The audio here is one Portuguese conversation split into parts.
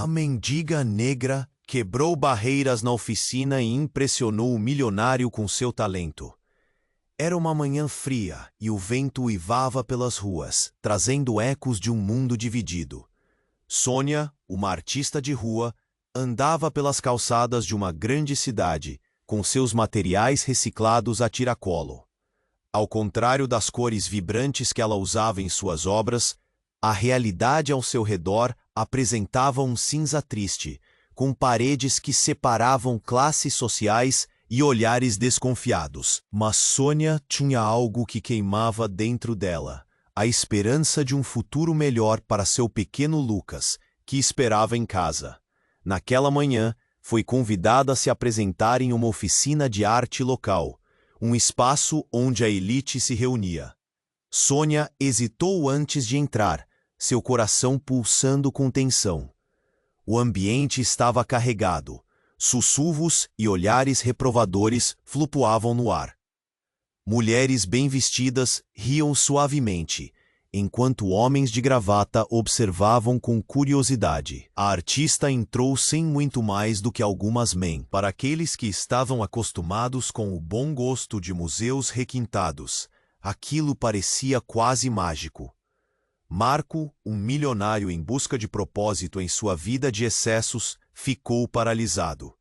A mendiga negra quebrou barreiras na oficina e impressionou o milionário com seu talento. Era uma manhã fria e o vento uivava pelas ruas, trazendo ecos de um mundo dividido. Sônia, uma artista de rua, andava pelas calçadas de uma grande cidade, com seus materiais reciclados a tiracolo. Ao contrário das cores vibrantes que ela usava em suas obras, a realidade ao seu redor apresentava um cinza triste, com paredes que separavam classes sociais e olhares desconfiados. Mas Sônia tinha algo que queimava dentro dela, a esperança de um futuro melhor para seu pequeno Lucas, que esperava em casa. Naquela manhã, foi convidada a se apresentar em uma oficina de arte local, um espaço onde a elite se reunia. Sônia hesitou antes de entrar, seu coração pulsando com tensão. O ambiente estava carregado, sussurros e olhares reprovadores flutuavam no ar. Mulheres bem vestidas riam suavemente, enquanto homens de gravata observavam com curiosidade. A artista entrou sem muito mais do que algumas men. Para aqueles que estavam acostumados com o bom gosto de museus requintados, aquilo parecia quase mágico. Marco, um milionário em busca de propósito em sua vida de excessos, ficou paralisado.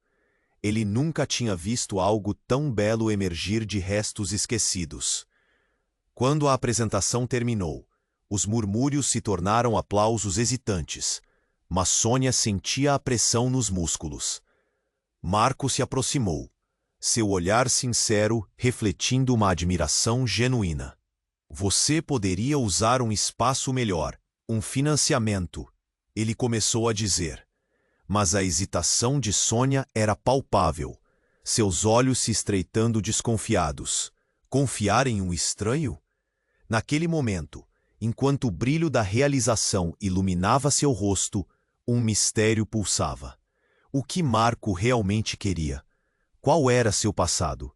Ele nunca tinha visto algo tão belo emergir de restos esquecidos. Quando a apresentação terminou, os murmúrios se tornaram aplausos hesitantes, mas Sônia sentia a pressão nos músculos. Marco se aproximou, seu olhar sincero refletindo uma admiração genuína. Você poderia usar um espaço melhor, um financiamento, ele começou a dizer. Mas a hesitação de Sônia era palpável, seus olhos se estreitando desconfiados. Confiar em um estranho? Naquele momento, enquanto o brilho da realização iluminava seu rosto, um mistério pulsava. O que Marco realmente queria? Qual era seu passado?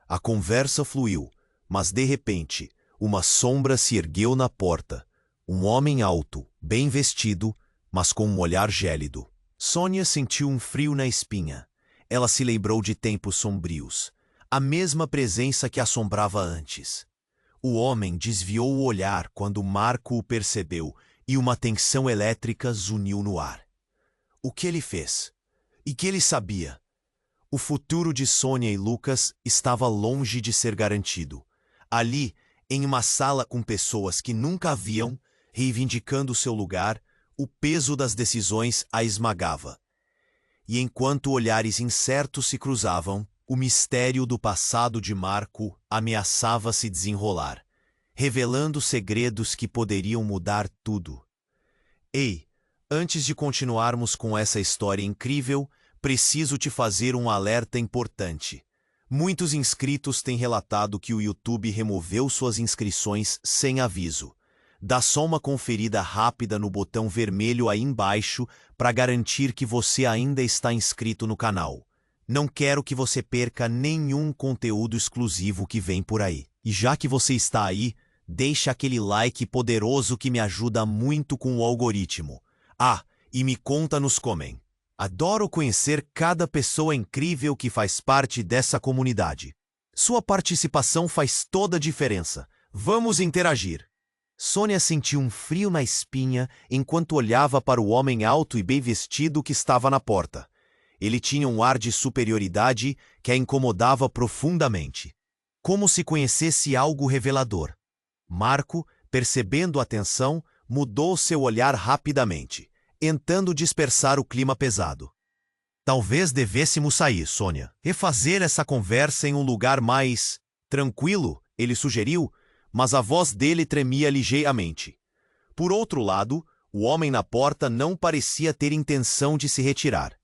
A conversa fluiu, mas de repente, uma sombra se ergueu na porta. Um homem alto, bem vestido, mas com um olhar gélido. Sônia sentiu um frio na espinha. Ela se lembrou de tempos sombrios. A mesma presença que assombrava antes. O homem desviou o olhar quando Marco o percebeu e uma tensão elétrica zuniu no ar. O que ele fez? E que ele sabia? O futuro de Sônia e Lucas estava longe de ser garantido. Ali, em uma sala com pessoas que nunca a viam, reivindicando seu lugar, o peso das decisões a esmagava. E enquanto olhares incertos se cruzavam, o mistério do passado de Marco ameaçava se desenrolar, revelando segredos que poderiam mudar tudo. Ei, antes de continuarmos com essa história incrível, preciso te fazer um alerta importante. Muitos inscritos têm relatado que o YouTube removeu suas inscrições sem aviso. Dá só uma conferida rápida no botão vermelho aí embaixo para garantir que você ainda está inscrito no canal. Não quero que você perca nenhum conteúdo exclusivo que vem por aí. E já que você está aí, deixa aquele like poderoso que me ajuda muito com o algoritmo. Ah, e me conta nos comentários. Adoro conhecer cada pessoa incrível que faz parte dessa comunidade. Sua participação faz toda a diferença. Vamos interagir. Sônia sentiu um frio na espinha enquanto olhava para o homem alto e bem vestido que estava na porta. Ele tinha um ar de superioridade que a incomodava profundamente. Como se conhecesse algo revelador. Marco, percebendo a tensão, mudou seu olhar rapidamente, tentando dispersar o clima pesado. Talvez devêssemos sair, Sônia. Refazer essa conversa em um lugar mais tranquilo, ele sugeriu, mas a voz dele tremia ligeiramente. Por outro lado, o homem na porta não parecia ter intenção de se retirar.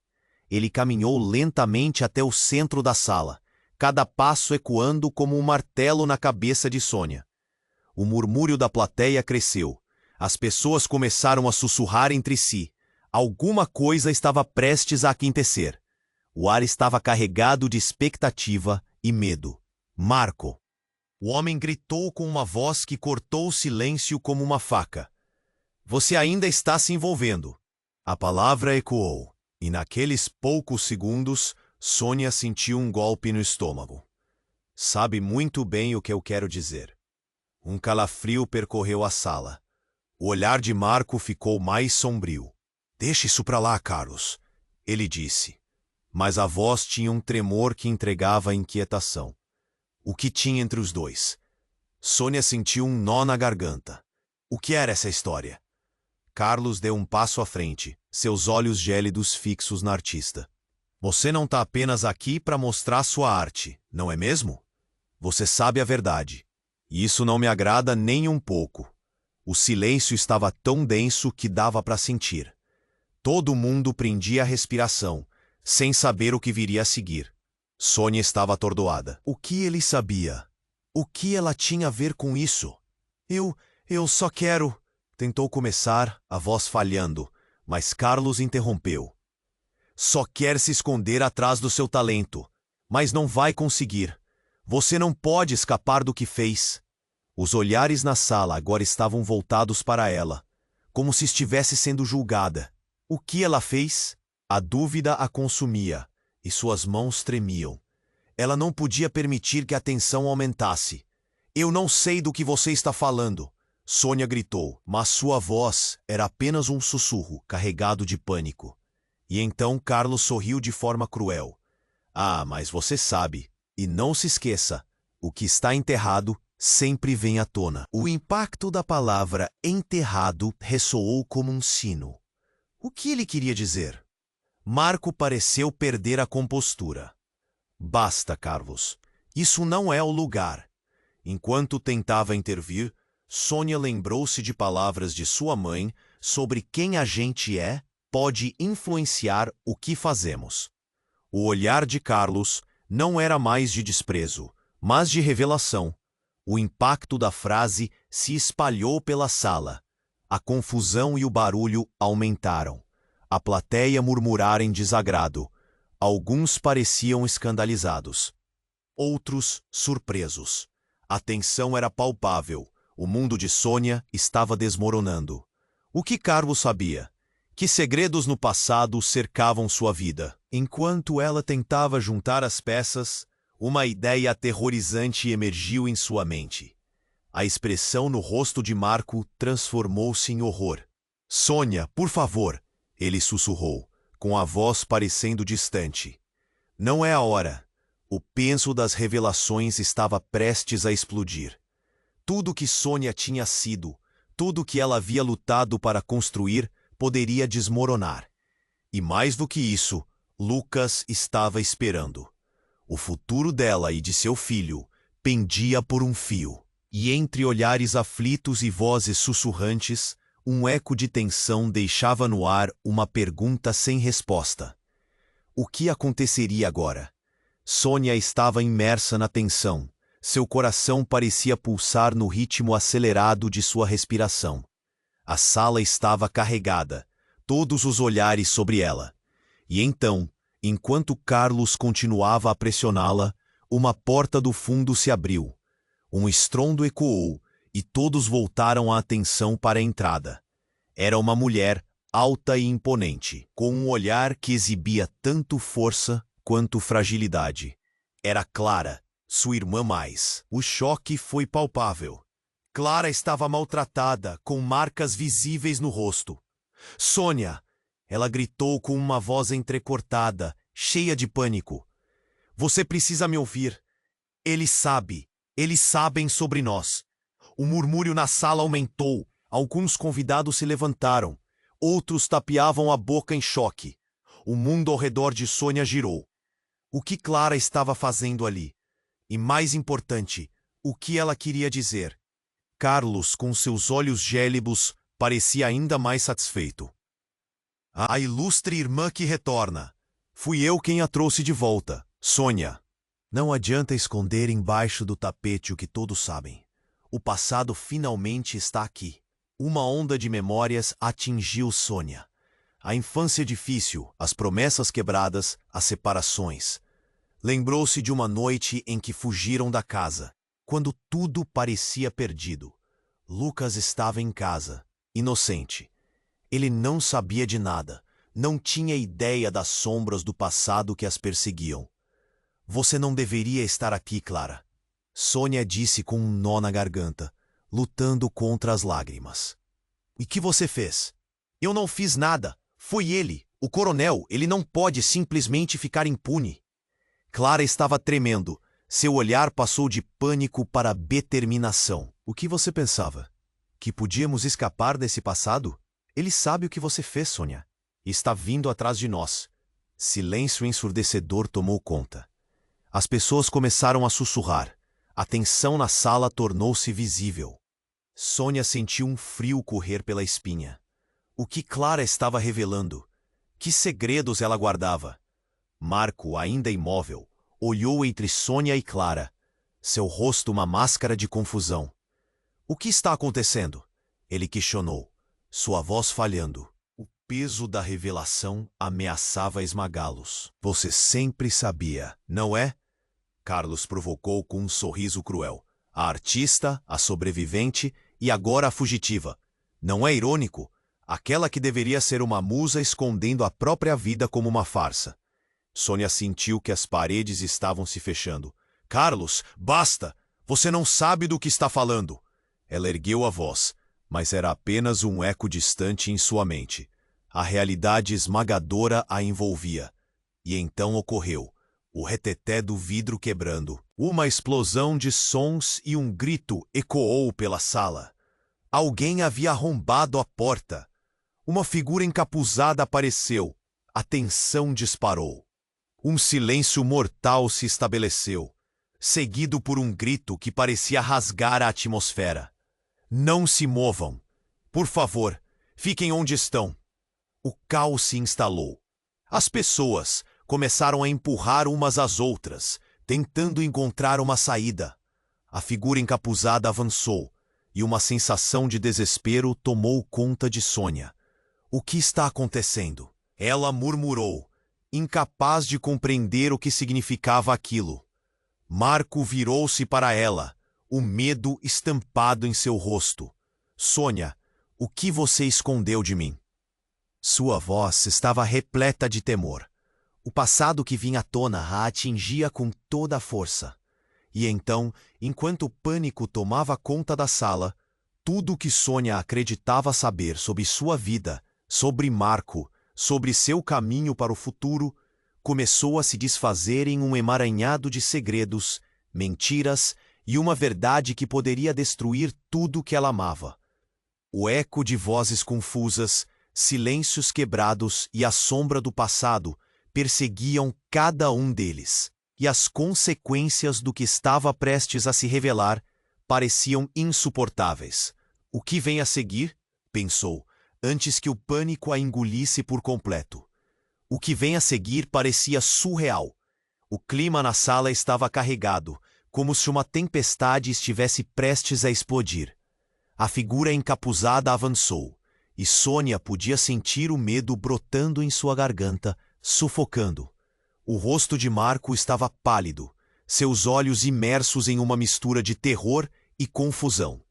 Ele caminhou lentamente até o centro da sala, cada passo ecoando como um martelo na cabeça de Sônia. O murmúrio da plateia cresceu. As pessoas começaram a sussurrar entre si. Alguma coisa estava prestes a acontecer. O ar estava carregado de expectativa e medo. Marco! O homem gritou com uma voz que cortou o silêncio como uma faca. Você ainda está se envolvendo. A palavra ecoou, e naqueles poucos segundos, Sônia sentiu um golpe no estômago. Sabe muito bem o que eu quero dizer. Um calafrio percorreu a sala. O olhar de Marco ficou mais sombrio. Deixe isso pra lá, Carlos, ele disse. Mas a voz tinha um tremor que entregava a inquietação. O que tinha entre os dois? Sônia sentiu um nó na garganta. O que era essa história? Carlos deu um passo à frente, seus olhos gélidos fixos na artista. Você não está apenas aqui para mostrar sua arte, não é mesmo? Você sabe a verdade. E isso não me agrada nem um pouco. O silêncio estava tão denso que dava para sentir. Todo mundo prendia a respiração, sem saber o que viria a seguir. Sônia estava atordoada. O que ele sabia? O que ela tinha a ver com isso? Eu só quero... Tentou começar, a voz falhando, mas Carlos interrompeu. Só quer se esconder atrás do seu talento, mas não vai conseguir. Você não pode escapar do que fez. Os olhares na sala agora estavam voltados para ela, como se estivesse sendo julgada. O que ela fez? A dúvida a consumia, e suas mãos tremiam. Ela não podia permitir que a tensão aumentasse. Eu não sei do que você está falando, Sônia gritou, mas sua voz era apenas um sussurro carregado de pânico. E então Carlos sorriu de forma cruel. Ah, mas você sabe, e não se esqueça, o que está enterrado sempre vem à tona. O impacto da palavra enterrado ressoou como um sino. O que ele queria dizer? Marco pareceu perder a compostura. Basta, Carlos. Isso não é o lugar. Enquanto tentava intervir, Sônia lembrou-se de palavras de sua mãe sobre quem a gente é pode influenciar o que fazemos. O olhar de Carlos não era mais de desprezo, mas de revelação. O impacto da frase se espalhou pela sala. A confusão e o barulho aumentaram. A plateia murmurara em desagrado. Alguns pareciam escandalizados. Outros surpresos. A tensão era palpável. O mundo de Sônia estava desmoronando. O que Carlos sabia? Que segredos no passado cercavam sua vida? Enquanto ela tentava juntar as peças, uma ideia aterrorizante emergiu em sua mente. A expressão no rosto de Marco transformou-se em horror. Sônia, por favor, ele sussurrou, com a voz parecendo distante. Não é a hora. O penso das revelações estava prestes a explodir. Tudo que Sônia tinha sido, tudo que ela havia lutado para construir, poderia desmoronar. E mais do que isso, Lucas estava esperando. O futuro dela e de seu filho pendia por um fio. E entre olhares aflitos e vozes sussurrantes, um eco de tensão deixava no ar uma pergunta sem resposta. O que aconteceria agora? Sônia estava imersa na tensão. Seu coração parecia pulsar no ritmo acelerado de sua respiração. A sala estava carregada, todos os olhares sobre ela. E então, enquanto Carlos continuava a pressioná-la, uma porta do fundo se abriu. Um estrondo ecoou, e todos voltaram a atenção para a entrada. Era uma mulher alta e imponente, com um olhar que exibia tanto força quanto fragilidade. Era Clara, sua irmã mais. O choque foi palpável. Clara estava maltratada, com marcas visíveis no rosto. Sônia! Ela gritou com uma voz entrecortada, cheia de pânico. Você precisa me ouvir. Eles sabem sobre nós. O murmúrio na sala aumentou. Alguns convidados se levantaram. Outros tapeavam a boca em choque. O mundo ao redor de Sônia girou. O que Clara estava fazendo ali? E mais importante, o que ela queria dizer? Carlos, com seus olhos gélidos, parecia ainda mais satisfeito. A ilustre irmã que retorna. Fui eu quem a trouxe de volta, Sônia. Não adianta esconder embaixo do tapete o que todos sabem. O passado finalmente está aqui. Uma onda de memórias atingiu Sônia. A infância difícil, as promessas quebradas, as separações. Lembrou-se de uma noite em que fugiram da casa, quando tudo parecia perdido. Lucas estava em casa, inocente. Ele não sabia de nada, não tinha ideia das sombras do passado que as perseguiam. Você não deveria estar aqui, Clara. Sônia disse com um nó na garganta, lutando contra as lágrimas. E que você fez? Eu não fiz nada. Foi ele, o coronel. Ele não pode simplesmente ficar impune. Clara estava tremendo. Seu olhar passou de pânico para determinação. O que você pensava? Que podíamos escapar desse passado? Ele sabe o que você fez, Sônia. E está vindo atrás de nós. Silêncio ensurdecedor tomou conta. As pessoas começaram a sussurrar. A tensão na sala tornou-se visível. Sônia sentiu um frio correr pela espinha. O que Clara estava revelando? Que segredos ela guardava? Marco, ainda imóvel, olhou entre Sônia e Clara. Seu rosto uma máscara de confusão. O que está acontecendo? Ele questionou, sua voz falhando. O peso da revelação ameaçava esmagá-los. Você sempre sabia, não é? Carlos provocou com um sorriso cruel. A artista, a sobrevivente e agora a fugitiva. Não é irônico? Aquela que deveria ser uma musa escondendo a própria vida como uma farsa. Sônia sentiu que as paredes estavam se fechando. Carlos, basta! Você não sabe do que está falando. Ela ergueu a voz, mas era apenas um eco distante em sua mente. A realidade esmagadora a envolvia. E então ocorreu. O reteté do vidro quebrando. Uma explosão de sons e um grito ecoou pela sala. Alguém havia arrombado a porta. Uma figura encapuzada apareceu. A tensão disparou. Um silêncio mortal se estabeleceu, seguido por um grito que parecia rasgar a atmosfera. Não se movam. Por favor, fiquem onde estão. O caos se instalou. As pessoas começaram a empurrar umas às outras, tentando encontrar uma saída. A figura encapuzada avançou, e uma sensação de desespero tomou conta de Sônia. O que está acontecendo? Ela murmurou, incapaz de compreender o que significava aquilo. Marco virou-se para ela, o medo estampado em seu rosto. Sônia, o que você escondeu de mim? Sua voz estava repleta de temor. O passado que vinha à tona a atingia com toda a força. E então, enquanto o pânico tomava conta da sala, tudo o que Sônia acreditava saber sobre sua vida, sobre Marco, sobre seu caminho para o futuro, começou a se desfazer em um emaranhado de segredos, mentiras e uma verdade que poderia destruir tudo que ela amava. O eco de vozes confusas, silêncios quebrados e a sombra do passado perseguiam cada um deles, e as consequências do que estava prestes a se revelar pareciam insuportáveis. O que vem a seguir? Pensou, antes que o pânico a engolisse por completo. O que vem a seguir parecia surreal. O clima na sala estava carregado, como se uma tempestade estivesse prestes a explodir. A figura encapuzada avançou, e Sônia podia sentir o medo brotando em sua garganta, sufocando. O rosto de Marco estava pálido, seus olhos imersos em uma mistura de terror e confusão.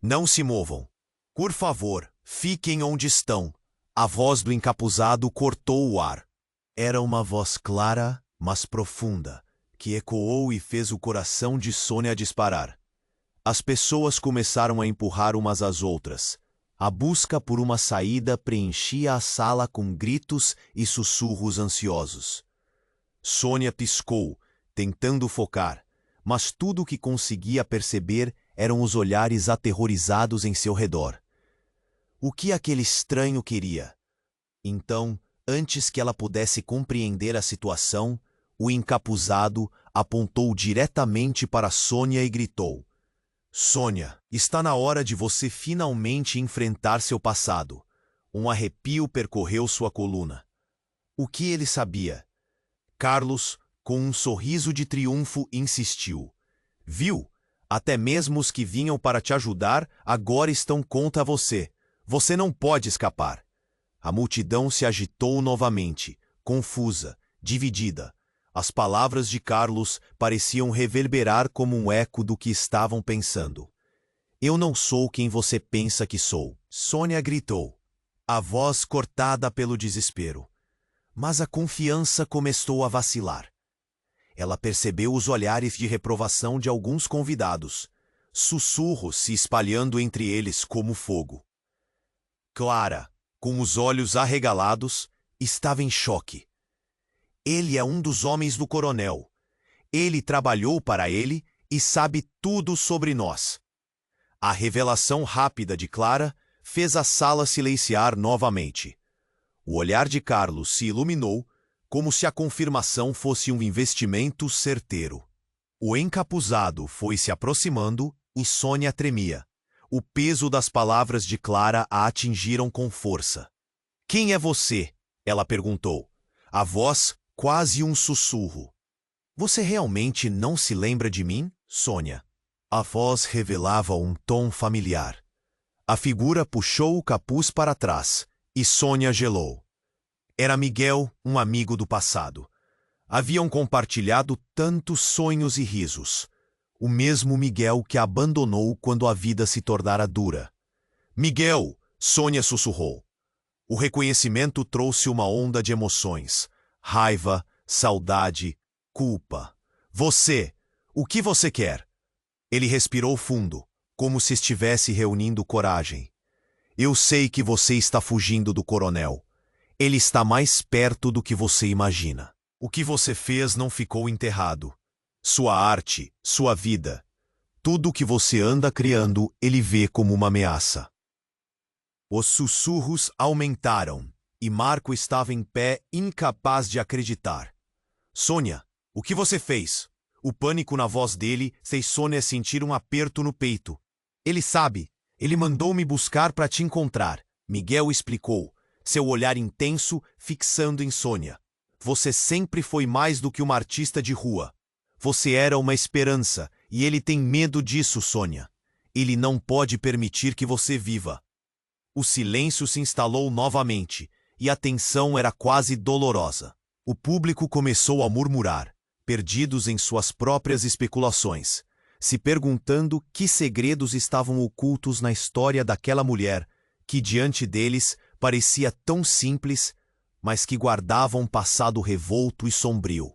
Não se movam. Por favor, fiquem onde estão. A voz do encapuzado cortou o ar. Era uma voz clara, mas profunda, que ecoou e fez o coração de Sônia disparar. As pessoas começaram a empurrar umas às outras. A busca por uma saída preenchia a sala com gritos e sussurros ansiosos. Sônia piscou, tentando focar, mas tudo o que conseguia perceber eram os olhares aterrorizados em seu redor. O que aquele estranho queria? Então, antes que ela pudesse compreender a situação, o encapuzado apontou diretamente para Sônia e gritou: Sônia, está na hora de você finalmente enfrentar seu passado. Um arrepio percorreu sua coluna. O que ele sabia? Carlos, com um sorriso de triunfo, insistiu. Viu? Até mesmo os que vinham para te ajudar agora estão contra você. Você não pode escapar. A multidão se agitou novamente, confusa, dividida. As palavras de Carlos pareciam reverberar como um eco do que estavam pensando. Eu não sou quem você pensa que sou, Sônia gritou. a voz cortada pelo desespero. Mas a confiança começou a vacilar. Ela percebeu os olhares de reprovação de alguns convidados, sussurros se espalhando entre eles como fogo. Clara, com os olhos arregalados, estava em choque. Ele é um dos homens do coronel. Ele trabalhou para ele e sabe tudo sobre nós. A revelação rápida de Clara fez a sala silenciar novamente. O olhar de Carlos se iluminou, como se a confirmação fosse um investimento certeiro. O encapuzado foi se aproximando e Sônia tremia. O peso das palavras de Clara a atingiram com força. "Quem é você?" ela perguntou. A voz quase um sussurro. "Você realmente não se lembra de mim, Sônia?" A voz revelava um tom familiar. A figura puxou o capuz para trás e Sônia gelou. Era Miguel, um amigo do passado. Haviam compartilhado tantos sonhos e risos. O mesmo Miguel que a abandonou quando a vida se tornara dura. "Miguel!" Sônia sussurrou. O reconhecimento trouxe uma onda de emoções. Raiva, saudade, culpa. "Você! O que você quer?" Ele respirou fundo, como se estivesse reunindo coragem. "Eu sei que você está fugindo do coronel. Ele está mais perto do que você imagina. O que você fez não ficou enterrado. Sua arte, sua vida. Tudo o que você anda criando, ele vê como uma ameaça." Os sussurros aumentaram, e Marco estava em pé, incapaz de acreditar. "Sônia, o que você fez?" O pânico na voz dele fez Sônia sentir um aperto no peito. "Ele sabe. Ele mandou me buscar para te encontrar", Miguel explicou, seu olhar intenso fixando em Sônia. "Você sempre foi mais do que uma artista de rua. Você era uma esperança, e ele tem medo disso, Sônia. Ele não pode permitir que você viva." O silêncio se instalou novamente, e a tensão era quase dolorosa. O público começou a murmurar, perdidos em suas próprias especulações, se perguntando que segredos estavam ocultos na história daquela mulher, que diante deles parecia tão simples, mas que guardava um passado revolto e sombrio.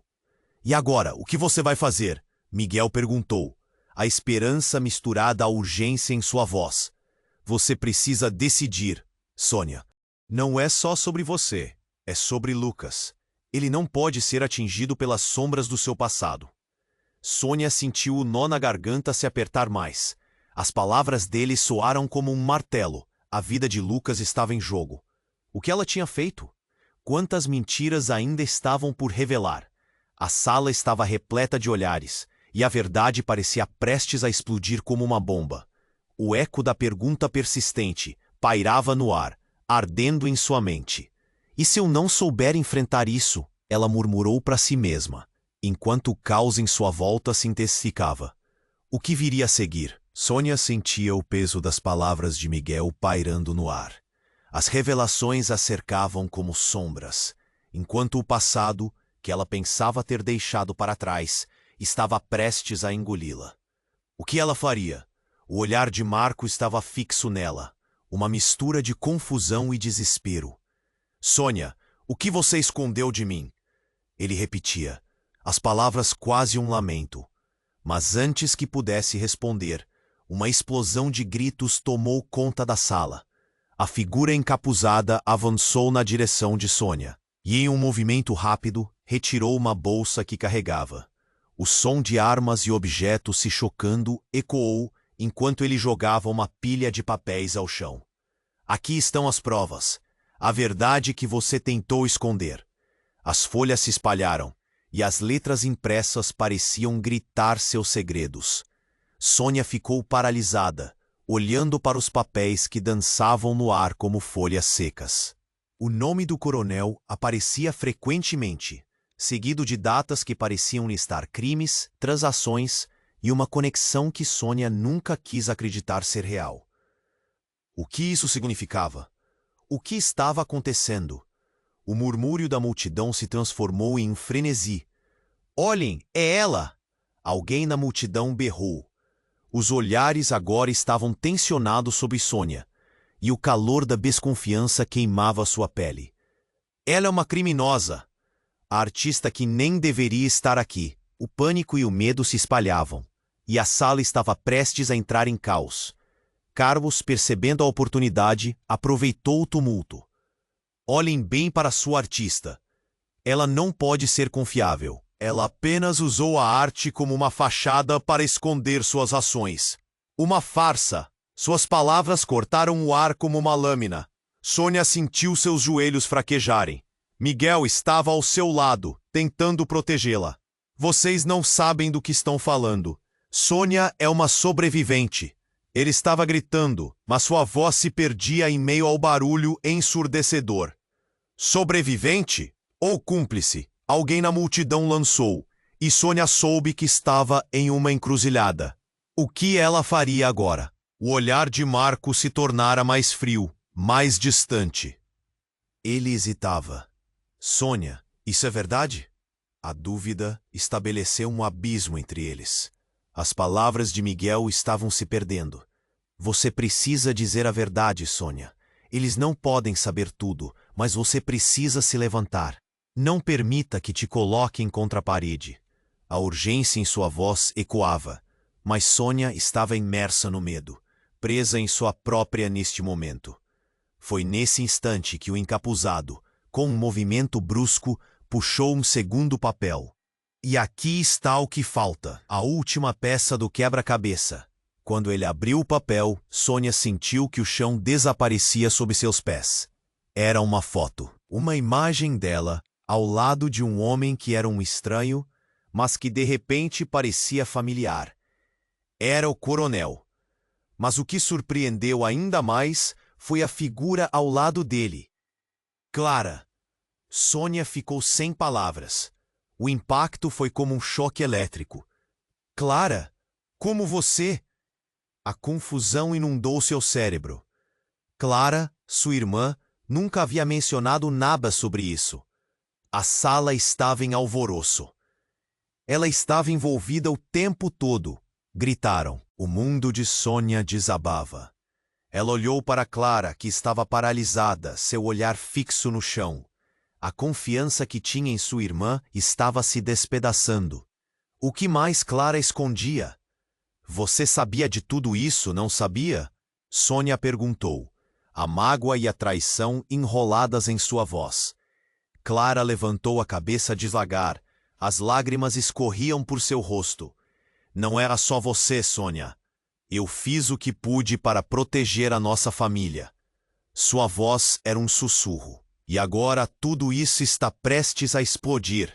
"E agora, o que você vai fazer?" Miguel perguntou, a esperança misturada à urgência em sua voz. "Você precisa decidir, Sônia. Não é só sobre você, é sobre Lucas. Ele não pode ser atingido pelas sombras do seu passado." Sônia sentiu o nó na garganta se apertar mais. As palavras dele soaram como um martelo. A vida de Lucas estava em jogo. O que ela tinha feito? Quantas mentiras ainda estavam por revelar? A sala estava repleta de olhares, e a verdade parecia prestes a explodir como uma bomba. O eco da pergunta persistente pairava no ar, ardendo em sua mente. "E se eu não souber enfrentar isso?" ela murmurou para si mesma, enquanto o caos em sua volta se intensificava. O que viria a seguir? Sônia sentia o peso das palavras de Miguel pairando no ar. As revelações a cercavam como sombras, enquanto o passado, que ela pensava ter deixado para trás, estava prestes a engoli-la. O que ela faria? O olhar de Marco estava fixo nela, uma mistura de confusão e desespero. "Sônia, o que você escondeu de mim?" Ele repetia, as palavras quase um lamento. Mas antes que pudesse responder, uma explosão de gritos tomou conta da sala. A figura encapuzada avançou na direção de Sônia, e em um movimento rápido, retirou uma bolsa que carregava. O som de armas e objetos se chocando ecoou enquanto ele jogava uma pilha de papéis ao chão. "Aqui estão as provas. A verdade que você tentou esconder." As folhas se espalharam, e as letras impressas pareciam gritar seus segredos. Sônia ficou paralisada, olhando para os papéis que dançavam no ar como folhas secas. O nome do coronel aparecia frequentemente, seguido de datas que pareciam listar crimes, transações e uma conexão que Sônia nunca quis acreditar ser real. O que isso significava? O que estava acontecendo? O murmúrio da multidão se transformou em um frenesi. "Olhem, é ela!" Alguém na multidão berrou. Os olhares agora estavam tensionados sobre Sônia, e o calor da desconfiança queimava sua pele. Ela é uma criminosa. A artista que nem deveria estar aqui. O pânico e o medo se espalhavam, e a sala estava prestes a entrar em caos. Carlos, percebendo a oportunidade, aproveitou o tumulto. Olhem bem para sua artista. Ela não pode ser confiável. Ela apenas usou a arte como uma fachada para esconder suas ações. Uma farsa. Suas palavras cortaram o ar como uma lâmina. Sônia sentiu seus joelhos fraquejarem. Miguel estava ao seu lado, tentando protegê-la. Vocês não sabem do que estão falando. Sônia é uma sobrevivente. Ele estava gritando, mas sua voz se perdia em meio ao barulho ensurdecedor. Sobrevivente? Ou cúmplice? Alguém na multidão lançou, e Sônia soube que estava em uma encruzilhada. O que ela faria agora? O olhar de Marco se tornara mais frio, mais distante. Ele hesitava. Sônia, isso é verdade? A dúvida estabeleceu um abismo entre eles. As palavras de Miguel estavam se perdendo. Você precisa dizer a verdade, Sônia. Eles não podem saber tudo, mas você precisa se levantar. Não permita que te coloquem contra a parede. A urgência em sua voz ecoava, mas Sônia estava imersa no medo, presa em sua própria neste momento. Foi nesse instante que o encapuzado, com um movimento brusco, puxou um segundo papel. E aqui está o que falta, a última peça do quebra-cabeça. Quando ele abriu o papel, Sônia sentiu que o chão desaparecia sob seus pés. Era uma foto, uma imagem dela, ao lado de um homem que era um estranho, mas que de repente parecia familiar. Era o coronel. Mas o que surpreendeu ainda mais foi a figura ao lado dele. Clara. Sônia ficou sem palavras. O impacto foi como um choque elétrico. Clara, como você? A confusão inundou seu cérebro. Clara, sua irmã, nunca havia mencionado nada sobre isso. A sala estava em alvoroço. Ela estava envolvida o tempo todo. Gritaram. O mundo de Sônia desabava. Ela olhou para Clara, que estava paralisada, seu olhar fixo no chão. A confiança que tinha em sua irmã estava se despedaçando. O que mais Clara escondia? Você sabia de tudo isso, não sabia? Sônia perguntou, a mágoa e a traição enroladas em sua voz. Clara levantou a cabeça devagar. As lágrimas escorriam por seu rosto. Não era só você, Sônia. Eu fiz o que pude para proteger a nossa família. Sua voz era um sussurro. E agora tudo isso está prestes a explodir.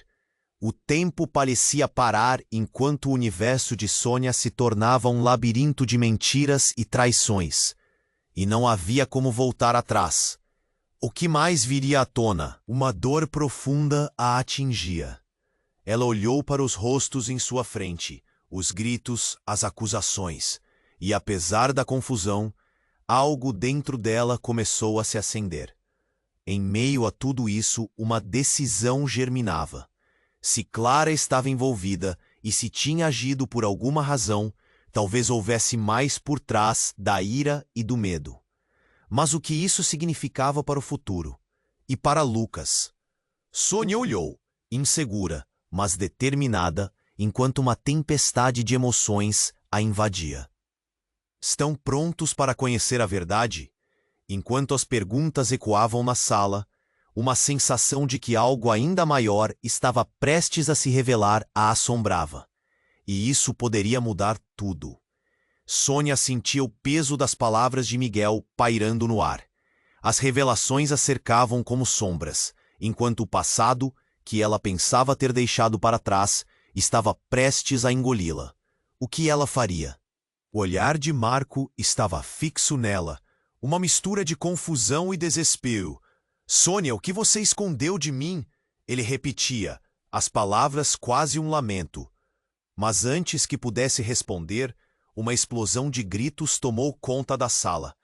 O tempo parecia parar enquanto o universo de Sônia se tornava um labirinto de mentiras e traições. E não havia como voltar atrás. O que mais viria à tona? Uma dor profunda a atingia. Ela olhou para os rostos em sua frente, os gritos, as acusações. E apesar da confusão, algo dentro dela começou a se acender. Em meio a tudo isso, uma decisão germinava. Se Clara estava envolvida e se tinha agido por alguma razão, talvez houvesse mais por trás da ira e do medo. Mas o que isso significava para o futuro? E para Lucas? Sônia olhou, insegura, mas determinada, enquanto uma tempestade de emoções a invadia. Estão prontos para conhecer a verdade? Enquanto as perguntas ecoavam na sala, uma sensação de que algo ainda maior estava prestes a se revelar a assombrava. E isso poderia mudar tudo. Sônia sentia o peso das palavras de Miguel pairando no ar. As revelações a cercavam como sombras, enquanto o passado, que ela pensava ter deixado para trás, estava prestes a engoli-la. O que ela faria? O olhar de Marco estava fixo nela, uma mistura de confusão e desespero. Sônia, o que você escondeu de mim? Ele repetia, as palavras quase um lamento. Mas antes que pudesse responder, uma explosão de gritos tomou conta da sala.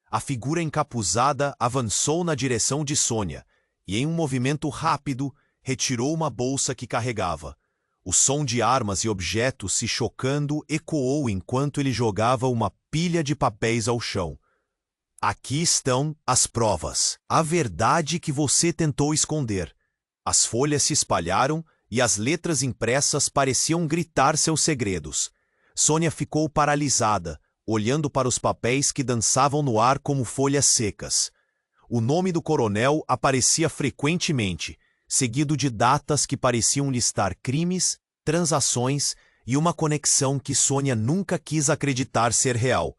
A figura encapuzada avançou na direção de Sônia e, em um movimento rápido, retirou uma bolsa que carregava. O som de armas e objetos se chocando ecoou enquanto ele jogava uma pilha de papéis ao chão. Aqui estão as provas. A verdade que você tentou esconder. As folhas se espalharam e as letras impressas pareciam gritar seus segredos. Sônia ficou paralisada, olhando para os papéis que dançavam no ar como folhas secas. O nome do coronel aparecia frequentemente, seguido de datas que pareciam listar crimes, transações e uma conexão que Sônia nunca quis acreditar ser real.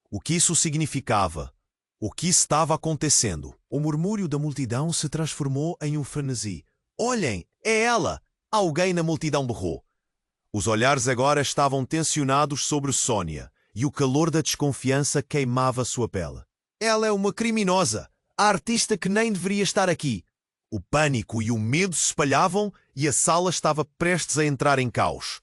O que isso significava? O que estava acontecendo? O murmúrio da multidão se transformou em um frenesi. Olhem, é ela! Alguém na multidão berrou. Os olhares agora estavam tensionados sobre Sônia, e o calor da desconfiança queimava sua pele. Ela é uma criminosa! A artista que nem deveria estar aqui! O pânico e o medo se espalhavam e a sala estava prestes a entrar em caos.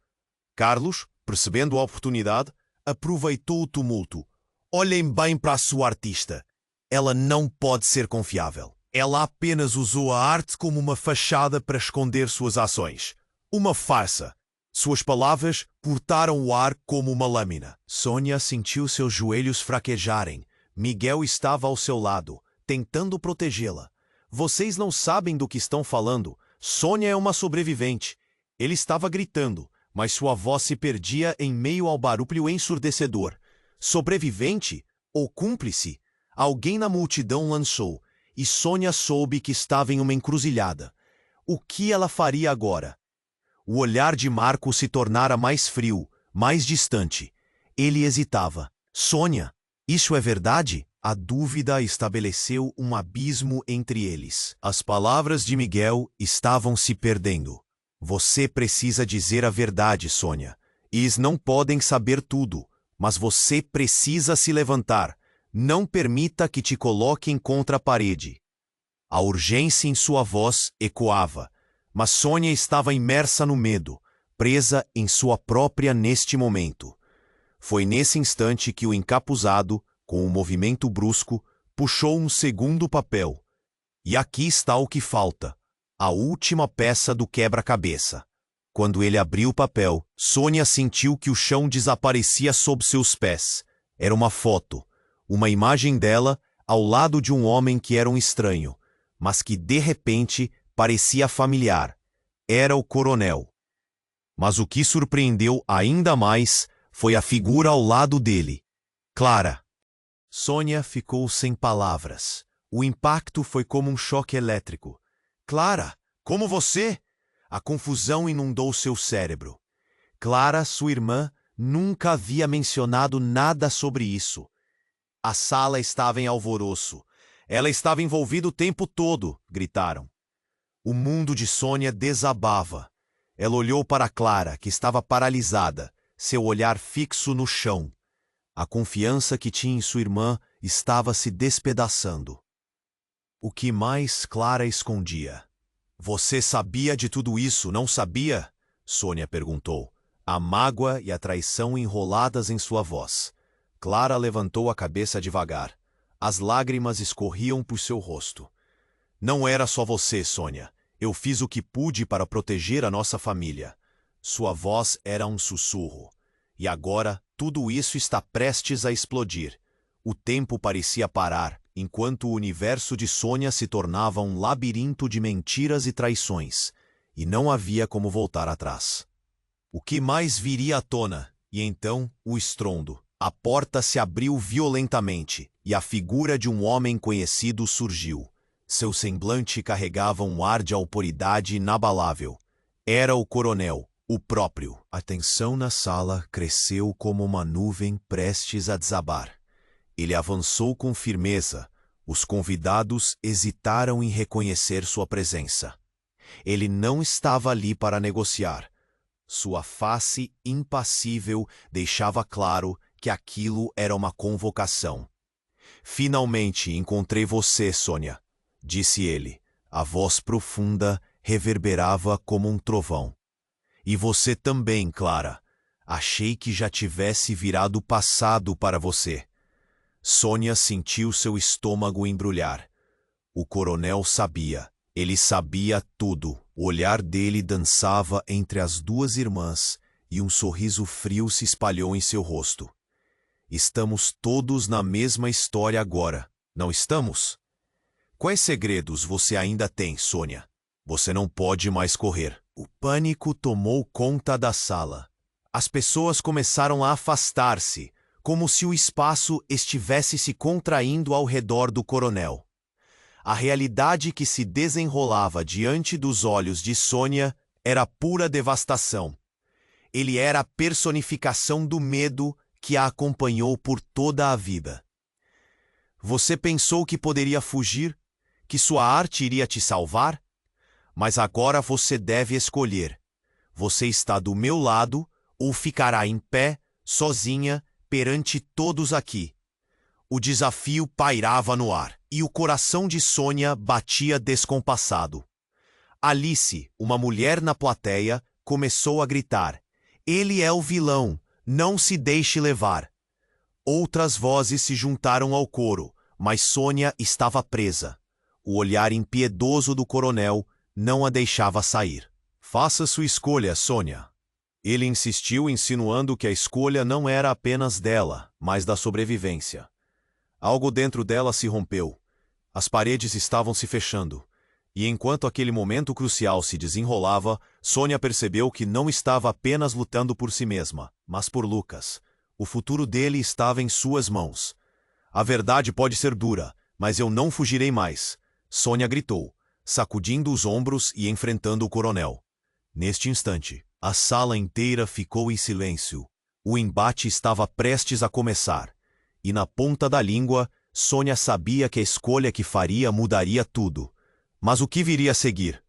Carlos, percebendo a oportunidade, aproveitou o tumulto. Olhem bem para a sua artista. Ela não pode ser confiável. Ela apenas usou a arte como uma fachada para esconder suas ações. Uma farsa. Suas palavras cortaram o ar como uma lâmina. Sônia sentiu seus joelhos fraquejarem. Miguel estava ao seu lado, tentando protegê-la. Vocês não sabem do que estão falando. Sônia é uma sobrevivente. Ele estava gritando, mas sua voz se perdia em meio ao barulho ensurdecedor. Sobrevivente? Ou cúmplice? Alguém na multidão lançou, e Sônia soube que estava em uma encruzilhada. O que ela faria agora? O olhar de Marco se tornara mais frio, mais distante. Ele hesitava. Sônia, isso é verdade? A dúvida estabeleceu um abismo entre eles. As palavras de Miguel estavam se perdendo. Você precisa dizer a verdade, Sônia. Eles não podem saber tudo, mas você precisa se levantar. Não permita que te coloquem contra a parede. A urgência em sua voz ecoava, mas Sônia estava imersa no medo, presa em sua própria neste momento. Foi nesse instante que o encapuzado, com um movimento brusco, puxou um segundo papel. E aqui está o que falta, a última peça do quebra-cabeça. Quando ele abriu o papel, Sônia sentiu que o chão desaparecia sob seus pés. Era uma foto, uma imagem dela ao lado de um homem que era um estranho, mas que de repente parecia familiar. Era o coronel. Mas o que surpreendeu ainda mais foi a figura ao lado dele. Clara. Sônia ficou sem palavras. O impacto foi como um choque elétrico. Clara, como você? A confusão inundou seu cérebro. Clara, sua irmã, nunca havia mencionado nada sobre isso. A sala estava em alvoroço. Ela estava envolvida o tempo todo, gritaram. O mundo de Sônia desabava. Ela olhou para Clara, que estava paralisada, seu olhar fixo no chão. A confiança que tinha em sua irmã estava se despedaçando. O que mais Clara escondia? Você sabia de tudo isso, não sabia? Sônia perguntou, a mágoa e a traição enroladas em sua voz. Clara levantou a cabeça devagar. As lágrimas escorriam por seu rosto. Não era só você, Sônia. Eu fiz o que pude para proteger a nossa família. Sua voz era um sussurro. E agora, tudo isso está prestes a explodir. O tempo parecia parar, enquanto o universo de Sônia se tornava um labirinto de mentiras e traições. E não havia como voltar atrás. O que mais viria à tona? E então, o estrondo. A porta se abriu violentamente, e a figura de um homem conhecido surgiu. Seu semblante carregava um ar de autoridade inabalável. Era o coronel, o próprio. A tensão na sala cresceu como uma nuvem prestes a desabar. Ele avançou com firmeza. Os convidados hesitaram em reconhecer sua presença. Ele não estava ali para negociar. Sua face impassível deixava claro que aquilo era uma convocação. Finalmente encontrei você, Sônia, disse ele. A voz profunda reverberava como um trovão. E você também, Clara. Achei que já tivesse virado o passado para você. Sônia sentiu seu estômago embrulhar. O coronel sabia. Ele sabia tudo. O olhar dele dançava entre as duas irmãs e um sorriso frio se espalhou em seu rosto. Estamos todos na mesma história agora, não estamos? Quais segredos você ainda tem, Sônia? Você não pode mais correr. O pânico tomou conta da sala. As pessoas começaram a afastar-se, como se o espaço estivesse se contraindo ao redor do coronel. A realidade que se desenrolava diante dos olhos de Sônia era pura devastação. Ele era a personificação do medo que a acompanhou por toda a vida. Você pensou que poderia fugir, que sua arte iria te salvar? Mas agora você deve escolher. Você está do meu lado ou ficará em pé, sozinha, perante todos aqui. O desafio pairava no ar, e o coração de Sônia batia descompassado. Alice, uma mulher na plateia, começou a gritar: "Ele é o vilão, não se deixe levar." Outras vozes se juntaram ao coro, mas Sônia estava presa. O olhar impiedoso do coronel não a deixava sair. "Faça sua escolha, Sônia." Ele insistiu, insinuando que a escolha não era apenas dela, mas da sobrevivência. Algo dentro dela se rompeu. As paredes estavam se fechando. E enquanto aquele momento crucial se desenrolava, Sônia percebeu que não estava apenas lutando por si mesma, mas por Lucas. O futuro dele estava em suas mãos. "A verdade pode ser dura, mas eu não fugirei mais", Sônia gritou, sacudindo os ombros e enfrentando o coronel. Neste instante, a sala inteira ficou em silêncio. O embate estava prestes a começar. E na ponta da língua, Sônia sabia que a escolha que faria mudaria tudo. Mas o que viria a seguir?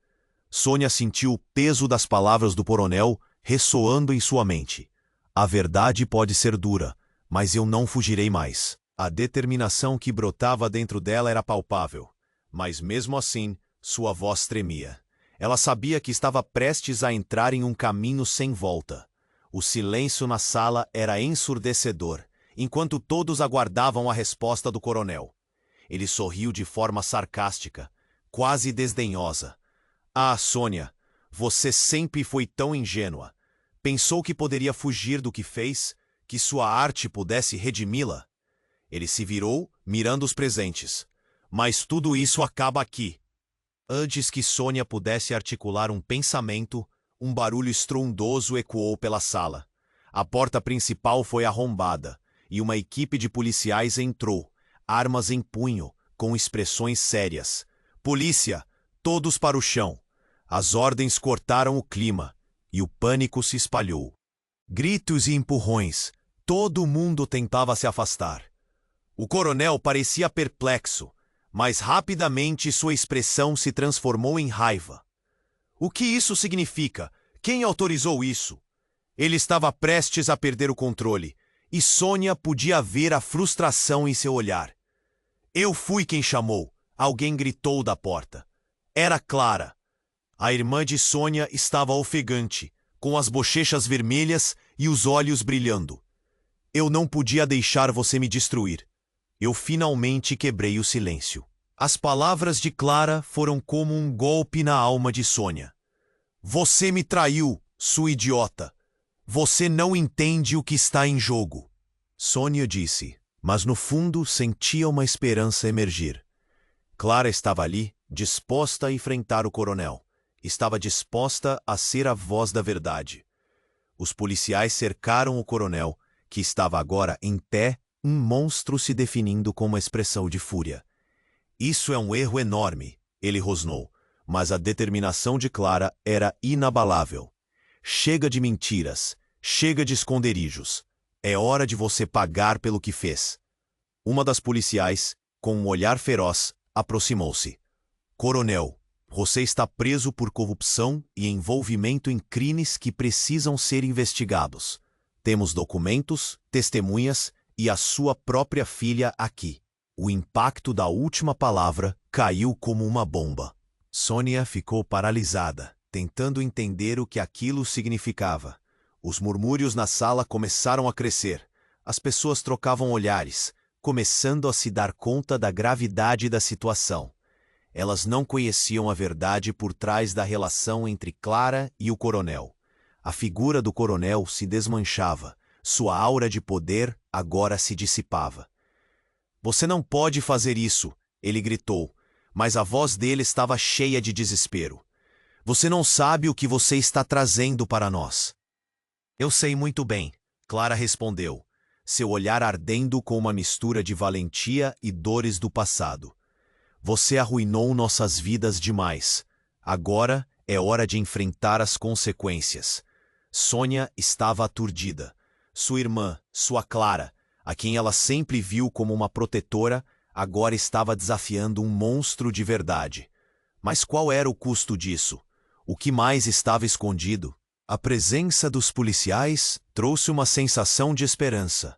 Sônia sentiu o peso das palavras do coronel ressoando em sua mente. "A verdade pode ser dura, mas eu não fugirei mais." A determinação que brotava dentro dela era palpável. Mas mesmo assim, sua voz tremia. Ela sabia que estava prestes a entrar em um caminho sem volta. O silêncio na sala era ensurdecedor, enquanto todos aguardavam a resposta do coronel. Ele sorriu de forma sarcástica, quase desdenhosa. "Ah, Sônia, você sempre foi tão ingênua. Pensou que poderia fugir do que fez, que sua arte pudesse redimi-la?" Ele se virou, mirando os presentes. "Mas tudo isso acaba aqui." Antes que Sônia pudesse articular um pensamento, um barulho estrondoso ecoou pela sala. A porta principal foi arrombada, e uma equipe de policiais entrou, armas em punho, com expressões sérias. "Polícia! Todos para o chão!" As ordens cortaram o clima, e o pânico se espalhou. Gritos e empurrões. Todo mundo tentava se afastar. O coronel parecia perplexo, mas rapidamente sua expressão se transformou em raiva. "O que isso significa? Quem autorizou isso?" Ele estava prestes a perder o controle, e Sônia podia ver a frustração em seu olhar. "Eu fui quem chamou", alguém gritou da porta. Era Clara. A irmã de Sônia estava ofegante, com as bochechas vermelhas e os olhos brilhando. "Eu não podia deixar você me destruir." Eu finalmente quebrei o silêncio. As palavras de Clara foram como um golpe na alma de Sônia. "Você me traiu, sua idiota. Você não entende o que está em jogo." Sônia disse, mas no fundo sentia uma esperança emergir. Clara estava ali, disposta a enfrentar o coronel. Estava disposta a ser a voz da verdade. Os policiais cercaram o coronel, que estava agora em pé, um monstro se definindo com uma expressão de fúria. "Isso é um erro enorme", ele rosnou, mas a determinação de Clara era inabalável. "Chega de mentiras, chega de esconderijos. É hora de você pagar pelo que fez." Uma das policiais, com um olhar feroz, aproximou-se. "Coronel, você está preso por corrupção e envolvimento em crimes que precisam ser investigados. Temos documentos, testemunhas e a sua própria filha aqui." O impacto da última palavra caiu como uma bomba. Sônia ficou paralisada, tentando entender o que aquilo significava. Os murmúrios na sala começaram a crescer. As pessoas trocavam olhares, começando a se dar conta da gravidade da situação. Elas não conheciam a verdade por trás da relação entre Clara e o coronel. A figura do coronel se desmanchava, sua aura de poder agora se dissipava. Você não pode fazer isso, ele gritou, mas a voz dele estava cheia de desespero. Você não sabe o que você está trazendo para nós. Eu sei muito bem, Clara respondeu, seu olhar ardendo com uma mistura de valentia e dores do passado. Você arruinou nossas vidas demais. Agora é hora de enfrentar as consequências. Sônia estava aturdida. Sua irmã, sua Clara, a quem ela sempre viu como uma protetora, agora estava desafiando um monstro de verdade. Mas qual era o custo disso? O que mais estava escondido? A presença dos policiais trouxe uma sensação de esperança,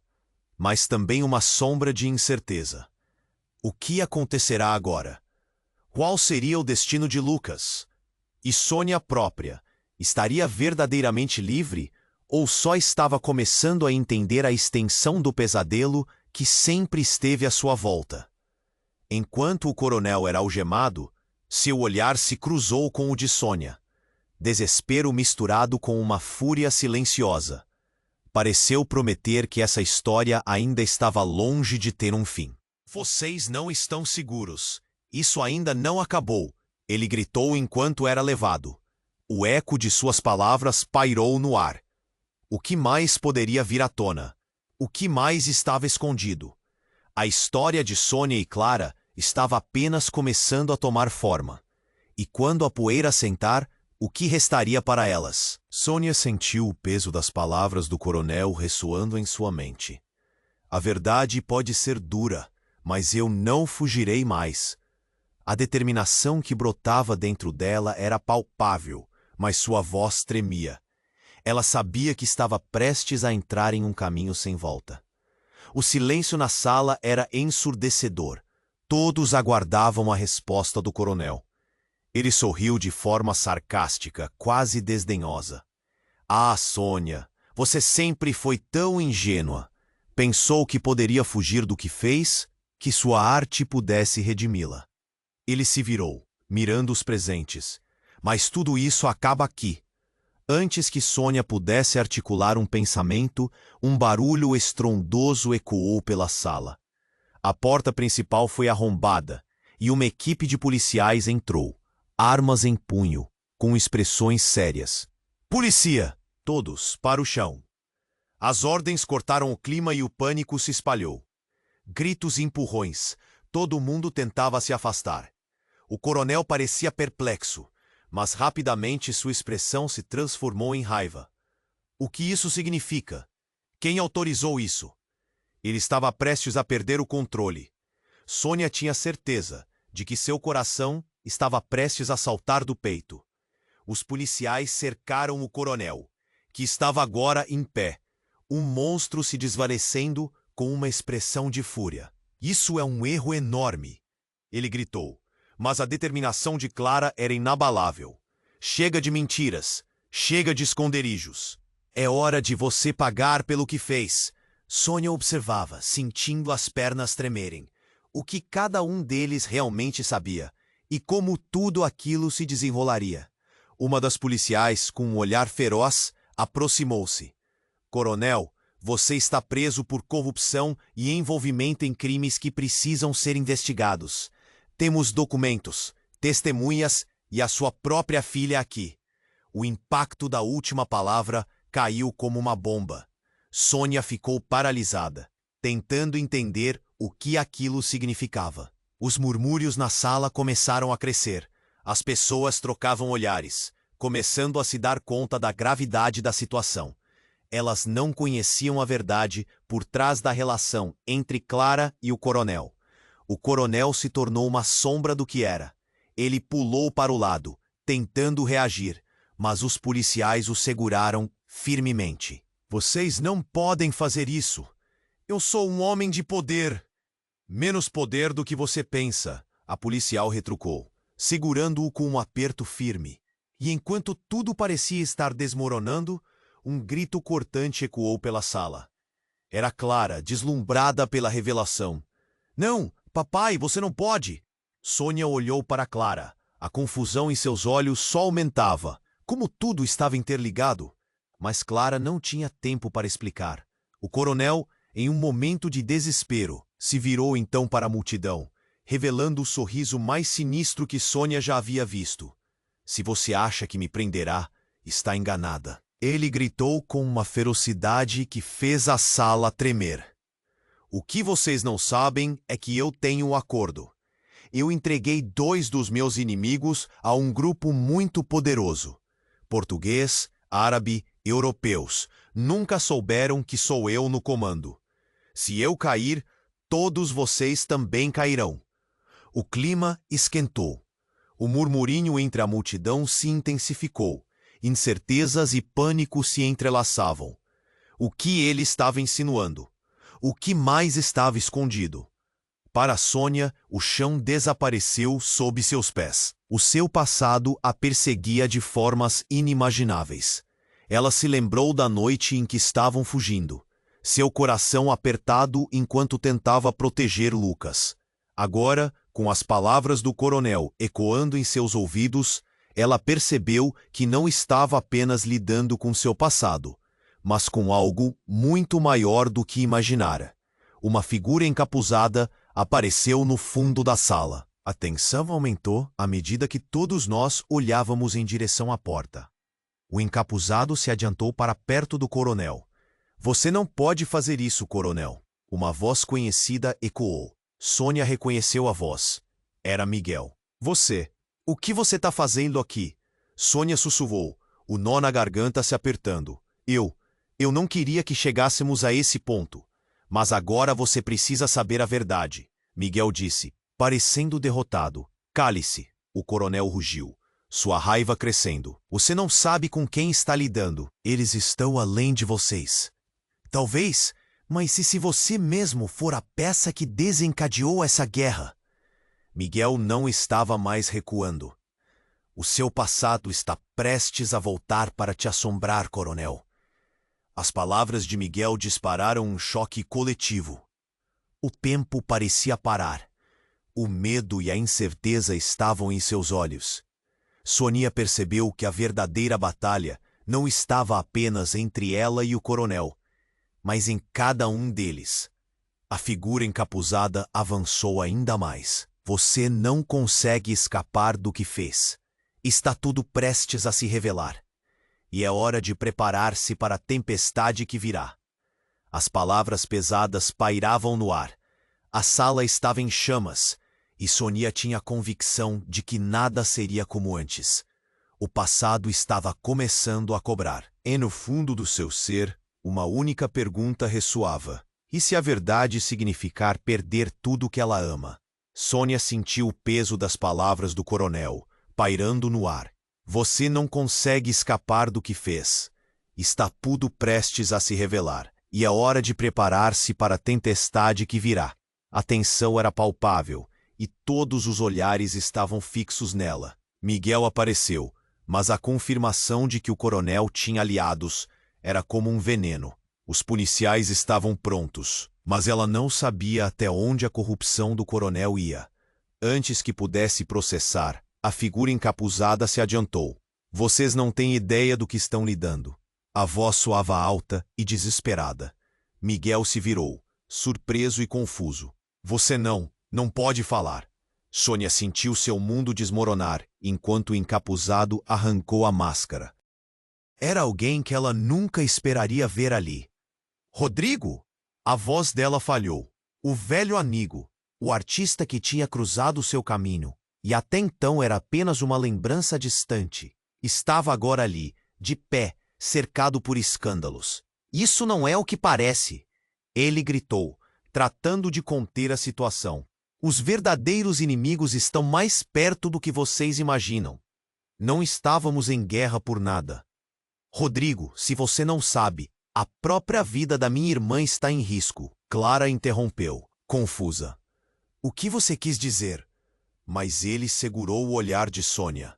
mas também uma sombra de incerteza. O que acontecerá agora? Qual seria o destino de Lucas? E Sônia própria estaria verdadeiramente livre ou só estava começando a entender a extensão do pesadelo que sempre esteve à sua volta? Enquanto o coronel era algemado, seu olhar se cruzou com o de Sônia. Desespero misturado com uma fúria silenciosa. Pareceu prometer que essa história ainda estava longe de ter um fim. Vocês não estão seguros. Isso ainda não acabou, ele gritou enquanto era levado. O eco de suas palavras pairou no ar. O que mais poderia vir à tona? O que mais estava escondido? A história de Sônia e Clara estava apenas começando a tomar forma. E quando a poeira assentar, o que restaria para elas? Sônia sentiu o peso das palavras do coronel ressoando em sua mente. A verdade pode ser dura, mas eu não fugirei mais. A determinação que brotava dentro dela era palpável, mas sua voz tremia. Ela sabia que estava prestes a entrar em um caminho sem volta. O silêncio na sala era ensurdecedor. Todos aguardavam a resposta do coronel. Ele sorriu de forma sarcástica, quase desdenhosa. Ah, Sônia, você sempre foi tão ingênua. Pensou que poderia fugir do que fez, que sua arte pudesse redimi-la. Ele se virou, mirando os presentes. Mas tudo isso acaba aqui. Antes que Sônia pudesse articular um pensamento, um barulho estrondoso ecoou pela sala. A porta principal foi arrombada e uma equipe de policiais entrou, armas em punho, com expressões sérias. Polícia! Todos para o chão. As ordens cortaram o clima e o pânico se espalhou. Gritos e empurrões. Todo mundo tentava se afastar. O coronel parecia perplexo, mas rapidamente sua expressão se transformou em raiva. O que isso significa? Quem autorizou isso? Ele estava prestes a perder o controle. Sônia tinha certeza de que seu coração estava prestes a saltar do peito. Os policiais cercaram o coronel, que estava agora em pé, um monstro se desvanecendo com uma expressão de fúria. Isso é um erro enorme, ele gritou, mas a determinação de Clara era inabalável. Chega de mentiras, chega de esconderijos. É hora de você pagar pelo que fez. Sônia observava, sentindo as pernas tremerem. O que cada um deles realmente sabia, e como tudo aquilo se desenrolaria. Uma das policiais, com um olhar feroz, aproximou-se. Coronel, você está preso por corrupção e envolvimento em crimes que precisam ser investigados. Temos documentos, testemunhas e a sua própria filha aqui. O impacto da última palavra caiu como uma bomba. Sônia ficou paralisada, tentando entender o que aquilo significava. Os murmúrios na sala começaram a crescer. As pessoas trocavam olhares, começando a se dar conta da gravidade da situação. Elas não conheciam a verdade por trás da relação entre Clara e o coronel. O coronel se tornou uma sombra do que era. Ele pulou para o lado, tentando reagir, mas os policiais o seguraram firmemente. Vocês não podem fazer isso. Eu sou um homem de poder. Menos poder do que você pensa, a policial retrucou, segurando-o com um aperto firme. E enquanto tudo parecia estar desmoronando, um grito cortante ecoou pela sala. Era Clara, deslumbrada pela revelação. Não, papai, você não pode! Sônia olhou para Clara. A confusão em seus olhos só aumentava, como tudo estava interligado. Mas Clara não tinha tempo para explicar. O coronel Em um momento de desespero, se virou então para a multidão, revelando o sorriso mais sinistro que Sônia já havia visto. Se você acha que me prenderá, está enganada. Ele gritou com uma ferocidade que fez a sala tremer. O que vocês não sabem é que eu tenho um acordo. Eu entreguei 2 dos meus inimigos a um grupo muito poderoso. Português, árabe, europeus. Nunca souberam que sou eu no comando. Se eu cair, todos vocês também cairão. O clima esquentou. O murmurinho entre a multidão se intensificou. Incertezas e pânico se entrelaçavam. O que ele estava insinuando? O que mais estava escondido? Para Sônia, o chão desapareceu sob seus pés. O seu passado a perseguia de formas inimagináveis. Ela se lembrou da noite em que estavam fugindo. Seu coração apertado enquanto tentava proteger Lucas. Agora, com as palavras do coronel ecoando em seus ouvidos, ela percebeu que não estava apenas lidando com seu passado, mas com algo muito maior do que imaginara. Uma figura encapuzada apareceu no fundo da sala. A tensão aumentou à medida que todos nós olhávamos em direção à porta. O encapuzado se adiantou para perto do coronel. Você não pode fazer isso, coronel. Uma voz conhecida ecoou. Sônia reconheceu a voz. Era Miguel. Você. O que você está fazendo aqui? Sônia sussurrou, o nó na garganta se apertando. Eu não queria que chegássemos a esse ponto. Mas agora você precisa saber a verdade, Miguel disse, parecendo derrotado. Cale-se, o coronel rugiu, sua raiva crescendo. Você não sabe com quem está lidando. Eles estão além de vocês. Talvez, mas e se você mesmo for a peça que desencadeou essa guerra? Miguel não estava mais recuando. O seu passado está prestes a voltar para te assombrar, coronel. As palavras de Miguel dispararam um choque coletivo. O tempo parecia parar. O medo e a incerteza estavam em seus olhos. Sônia percebeu que a verdadeira batalha não estava apenas entre ela e o coronel, mas em cada um deles. A figura encapuzada avançou ainda mais. Você não consegue escapar do que fez. Está tudo prestes a se revelar. E é hora de preparar-se para a tempestade que virá. As palavras pesadas pairavam no ar. A sala estava em chamas, e Sônia tinha a convicção de que nada seria como antes. O passado estava começando a cobrar. E no fundo do seu ser, uma única pergunta ressoava. E se a verdade significar perder tudo que ela ama? Sônia sentiu o peso das palavras do coronel, pairando no ar. Você não consegue escapar do que fez. Está tudo prestes a se revelar, e é hora de preparar-se para a tempestade que virá. A tensão era palpável, e todos os olhares estavam fixos nela. Miguel apareceu, mas a confirmação de que o coronel tinha aliados era como um veneno. Os policiais estavam prontos, mas ela não sabia até onde a corrupção do coronel ia. Antes que pudesse processar, a figura encapuzada se adiantou. Vocês não têm ideia do que estão lidando. A voz soava alta e desesperada. Miguel se virou, surpreso e confuso. Você não pode falar. Sônia sentiu seu mundo desmoronar, enquanto o encapuzado arrancou a máscara. Era alguém que ela nunca esperaria ver ali. Rodrigo? A voz dela falhou. O velho amigo, o artista que tinha cruzado seu caminho, e até então era apenas uma lembrança distante, estava agora ali, de pé, cercado por escândalos. Isso não é o que parece, ele gritou, tratando de conter a situação. Os verdadeiros inimigos estão mais perto do que vocês imaginam. Não estávamos em guerra por nada. Rodrigo, se você não sabe, a própria vida da minha irmã está em risco. Clara interrompeu, confusa. O que você quis dizer? Mas ele segurou o olhar de Sônia.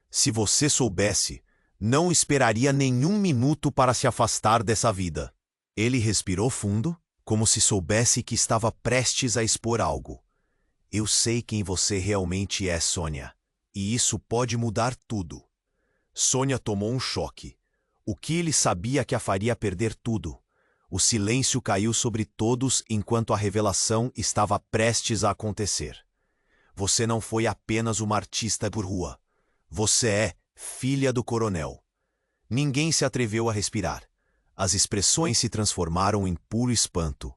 Se você soubesse, não esperaria nenhum minuto para se afastar dessa vida. Ele respirou fundo, como se soubesse que estava prestes a expor algo. Eu sei quem você realmente é, Sônia, e isso pode mudar tudo. Sônia tomou um choque. O que ele sabia que a faria perder tudo? O silêncio caiu sobre todos enquanto a revelação estava prestes a acontecer. Você não foi apenas uma artista por rua. Você é filha do coronel. Ninguém se atreveu a respirar. As expressões se transformaram em puro espanto.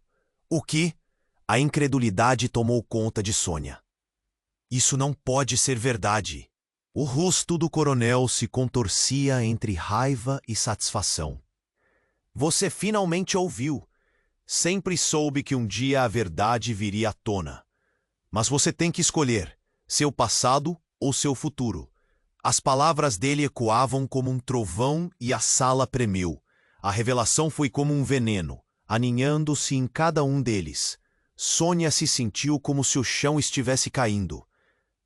O que? A incredulidade tomou conta de Sônia. Isso não pode ser verdade. O rosto do coronel se contorcia entre raiva e satisfação. Você finalmente ouviu. Sempre soube que um dia a verdade viria à tona. Mas você tem que escolher seu passado ou seu futuro. As palavras dele ecoavam como um trovão e a sala tremeu. A revelação foi como um veneno, aninhando-se em cada um deles. Sônia se sentiu como se o chão estivesse caindo.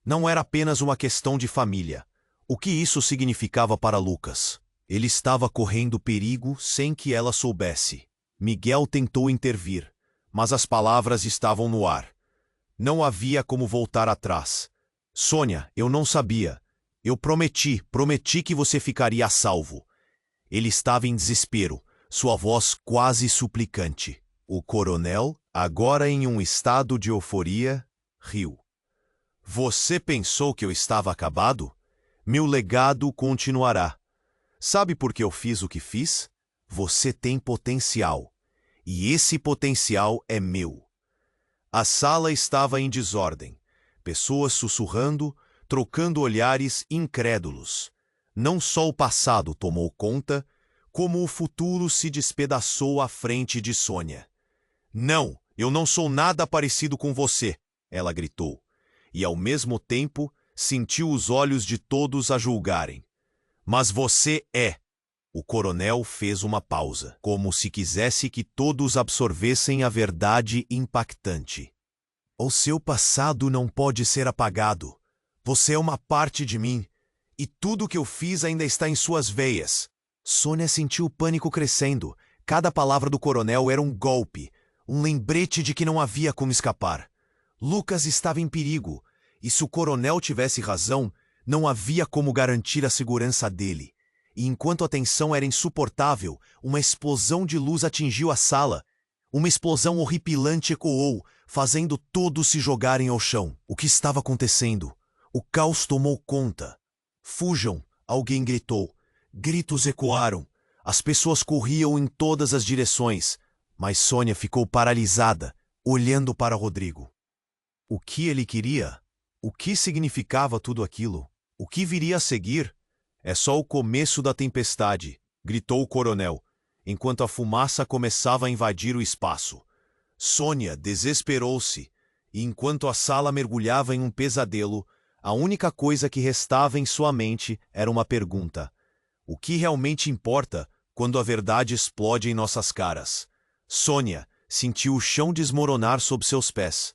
Não era apenas uma questão de família. O que isso significava para Lucas? Ele estava correndo perigo sem que ela soubesse. Miguel tentou intervir, mas as palavras estavam no ar. Não havia como voltar atrás. Sônia, eu não sabia. Eu prometi que você ficaria a salvo. Ele estava em desespero, sua voz quase suplicante. O coronel, agora em um estado de euforia, riu. Você pensou que eu estava acabado? Meu legado continuará. Sabe por que eu fiz o que fiz? Você tem potencial. E esse potencial é meu. A sala estava em desordem. Pessoas sussurrando, trocando olhares incrédulos. Não só o passado tomou conta, como o futuro se despedaçou à frente de Sônia. Não, eu não sou nada parecido com você, ela gritou. E ao mesmo tempo sentiu os olhos de todos a julgarem. Mas você é. O coronel fez uma pausa, como se quisesse que todos absorvessem a verdade impactante. O seu passado não pode ser apagado. Você é uma parte de mim, e tudo que eu fiz ainda está em suas veias. Sônia sentiu o pânico crescendo. Cada palavra do coronel era um golpe, um lembrete de que não havia como escapar. Lucas estava em perigo, e se o coronel tivesse razão, não havia como garantir a segurança dele. E enquanto a tensão era insuportável, uma explosão de luz atingiu a sala. Uma explosão horripilante ecoou, fazendo todos se jogarem ao chão. O que estava acontecendo? O caos tomou conta. Fujam! Alguém gritou. Gritos ecoaram. As pessoas corriam em todas as direções, mas Sônia ficou paralisada, olhando para Rodrigo. O que ele queria? O que significava tudo aquilo? O que viria a seguir? É só o começo da tempestade, gritou o coronel, enquanto a fumaça começava a invadir o espaço. Sônia desesperou-se, e enquanto a sala mergulhava em um pesadelo, a única coisa que restava em sua mente era uma pergunta. O que realmente importa quando a verdade explode em nossas caras? Sônia sentiu o chão desmoronar sob seus pés.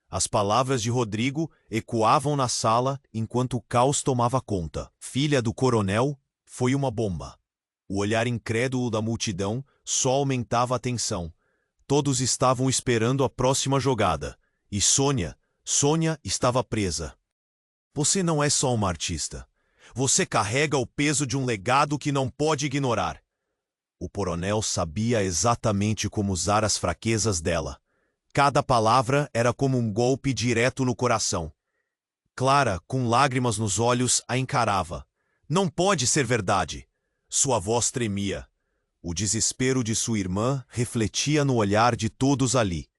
As palavras de Rodrigo ecoavam na sala enquanto o caos tomava conta. Filha do coronel, foi uma bomba. O olhar incrédulo da multidão só aumentava a tensão. Todos estavam esperando a próxima jogada. E Sônia estava presa. Você não é só uma artista. Você carrega o peso de um legado que não pode ignorar. O coronel sabia exatamente como usar as fraquezas dela. Cada palavra era como um golpe direto no coração. Clara, com lágrimas nos olhos, a encarava. Não pode ser verdade. Sua voz tremia. O desespero de sua irmã refletia no olhar de todos ali.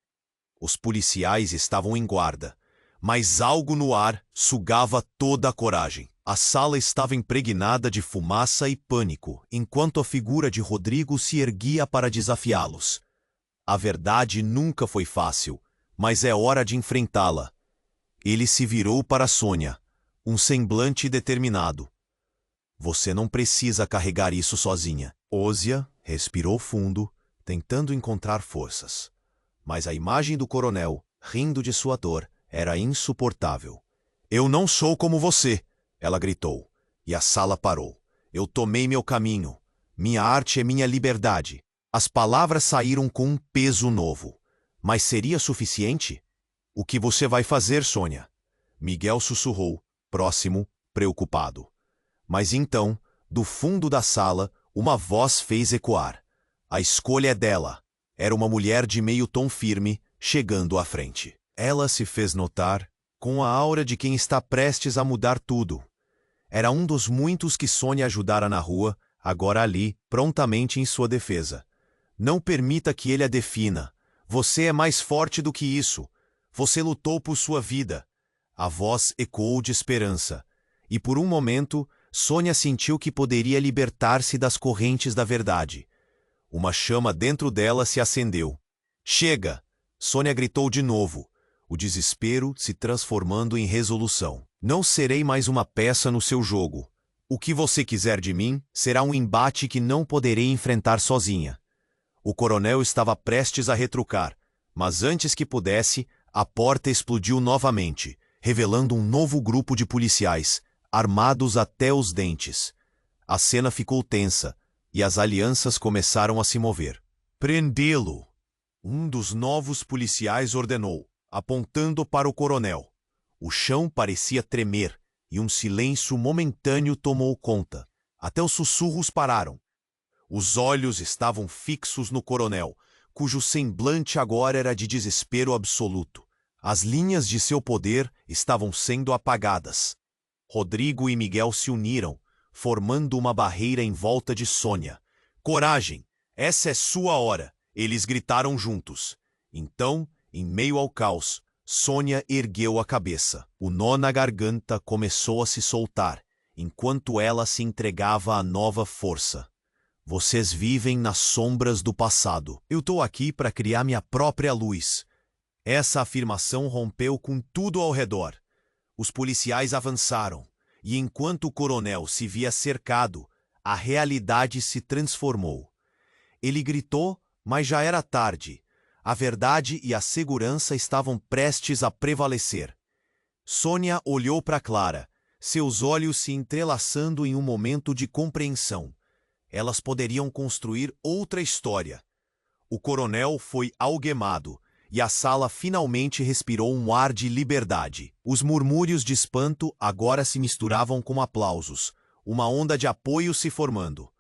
Os policiais estavam em guarda, mas algo no ar sugava toda a coragem. A sala estava impregnada de fumaça e pânico, enquanto a figura de Rodrigo se erguia para desafiá-los. A verdade nunca foi fácil, mas é hora de enfrentá-la. Ele se virou para Sônia, um semblante determinado. Você não precisa carregar isso sozinha. Ósia respirou fundo, tentando encontrar forças. Mas a imagem do coronel, rindo de sua dor, era insuportável. Eu não sou como você, ela gritou, e a sala parou. Eu tomei meu caminho. Minha arte é minha liberdade. As palavras saíram com um peso novo. Mas seria suficiente? O que você vai fazer, Sônia? Miguel sussurrou, próximo, preocupado. Mas então, do fundo da sala, uma voz fez ecoar. A escolha é dela. Era uma mulher de meio tom firme, chegando à frente. Ela se fez notar, com a aura de quem está prestes a mudar tudo. Era um dos muitos que Sônia ajudara na rua, agora ali, prontamente em sua defesa. Não permita que ele a defina. Você é mais forte do que isso. Você lutou por sua vida. A voz ecoou de esperança. E por um momento, Sônia sentiu que poderia libertar-se das correntes da verdade. Uma chama dentro dela se acendeu. Chega! Sônia gritou de novo, o desespero se transformando em resolução. Não serei mais uma peça no seu jogo. O que você quiser de mim será um embate que não poderei enfrentar sozinha. O coronel estava prestes a retrucar, mas antes que pudesse, a porta explodiu novamente, revelando um novo grupo de policiais, armados até os dentes. A cena ficou tensa, e as alianças começaram a se mover. Prendê-lo! Um dos novos policiais ordenou, apontando para o coronel. O chão parecia tremer, e um silêncio momentâneo tomou conta. Até os sussurros pararam. Os olhos estavam fixos no coronel, cujo semblante agora era de desespero absoluto. As linhas de seu poder estavam sendo apagadas. Rodrigo e Miguel se uniram, formando uma barreira em volta de Sônia. Coragem! Essa é sua hora! Eles gritaram juntos. Então, em meio ao caos, Sônia ergueu a cabeça. O nó na garganta começou a se soltar, enquanto ela se entregava à nova força. Vocês vivem nas sombras do passado. Eu estou aqui para criar minha própria luz. Essa afirmação rompeu com tudo ao redor. Os policiais avançaram, e enquanto o coronel se via cercado, a realidade se transformou. Ele gritou, mas já era tarde. A verdade e a segurança estavam prestes a prevalecer. Sônia olhou para Clara, seus olhos se entrelaçando em um momento de compreensão. Elas poderiam construir outra história. O coronel foi algemado, e a sala finalmente respirou um ar de liberdade. Os murmúrios de espanto agora se misturavam com aplausos, uma onda de apoio se formando.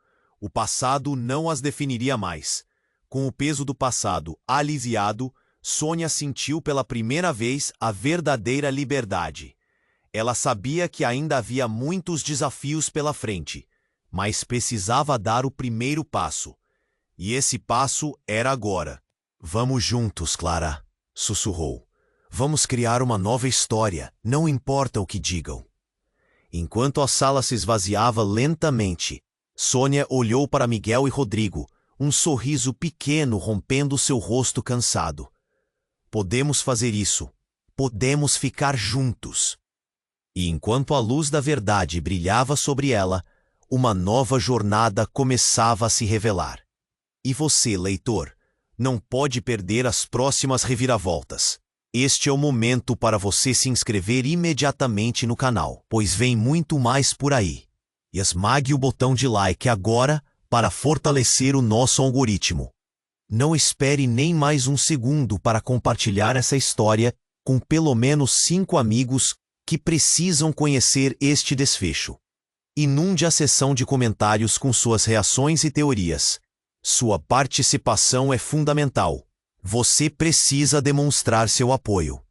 O passado não as definiria mais. Com o peso do passado aliviado, Sônia sentiu pela primeira vez a verdadeira liberdade. Ela sabia que ainda havia muitos desafios pela frente, mas precisava dar o primeiro passo. E esse passo era agora. Vamos juntos, Clara, sussurrou. Vamos criar uma nova história, não importa o que digam. Enquanto a sala se esvaziava lentamente, Sônia olhou para Miguel e Rodrigo, um sorriso pequeno rompendo seu rosto cansado. Podemos fazer isso. Podemos ficar juntos. E enquanto a luz da verdade brilhava sobre ela, uma nova jornada começava a se revelar. E você, leitor, não pode perder as próximas reviravoltas. Este é o momento para você se inscrever imediatamente no canal, pois vem muito mais por aí. E esmague o botão de like agora para fortalecer o nosso algoritmo. Não espere nem mais um segundo para compartilhar essa história com pelo menos 5 amigos que precisam conhecer este desfecho. Inunde a seção de comentários com suas reações e teorias. Sua participação é fundamental. Você precisa demonstrar seu apoio.